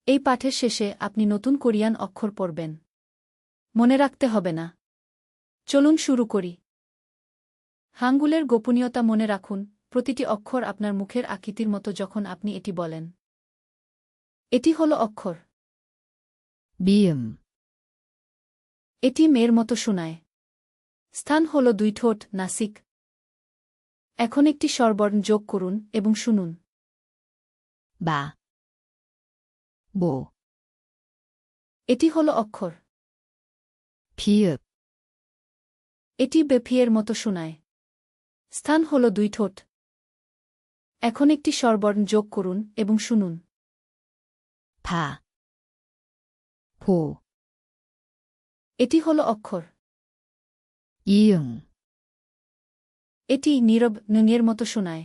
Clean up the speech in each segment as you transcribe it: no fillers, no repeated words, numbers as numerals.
এই পাঠের শেষে আপনি নতুন কোরিয়ান অক্ষর পড়বেন। মনে রাখতে হবে না। চলুন শুরু করি। হাঙ্গুলের গোপনীয়তা মনে রাখুন, প্রতিটি অক্ষর আপনার মুখের আকৃতির মতো যখন আপনি এটি বলেন। এটি হল অক্ষর। 미음, এটি মেয়ের মতো শোনায়। স্থান হল দুই ঠোঁট, নাসিক। এখন একটি স্বরবর্ণ যোগ করুন এবং শুনুন। 마, 모, এটি হল অক্ষর। 비읍, এটি বেফিয়ের মতো শোনায়। স্থান হল দুই ঠোঁট। এখন একটি স্বরবর্ণ যোগ করুন এবং শুনুন। 바, 보, এটি হল অক্ষর। 이응, এটি নীরব নের মতো শোনায়।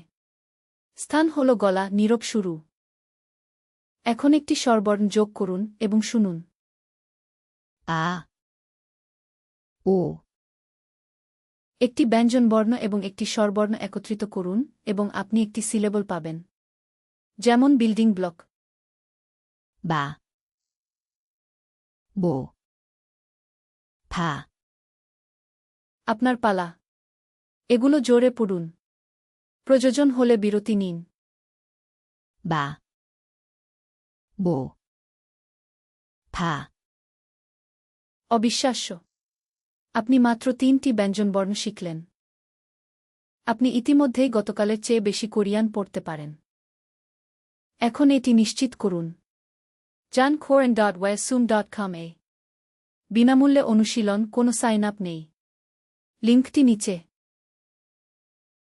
স্থান হল গলা, নীরব শুরু। এখন একটি স্বরবর্ণ যোগ করুন এবং শুনুন। 아, 오, একটি ব্যঞ্জনবর্ণ এবং একটি স্বরবর্ণ একত্রিত করুন এবং আপনি একটি সিলেবল পাবেন। যেমন বিল্ডিং ব্লক। 마, 모, 바, আপনার পালা। এগুলো জোরে পড়ুন। প্রয়োজন হলে বিরতি নিন। 마, 모, 바, অবিশ্বাস্য! আপনি মাত্র 3টি ব্যঞ্জনবর্ণ শিখলেন। আপনি ইতিমধ্যেই গতকালের চেয়ে বেশি কোরিয়ান পড়তে পারেন। এখন এটি নিশ্চিত করুন। যান korean.wesum.com-এ। বিনামূল্যে অনুশীলন, কোনো সাইন আপ নেই। লিঙ্কটি নিচে।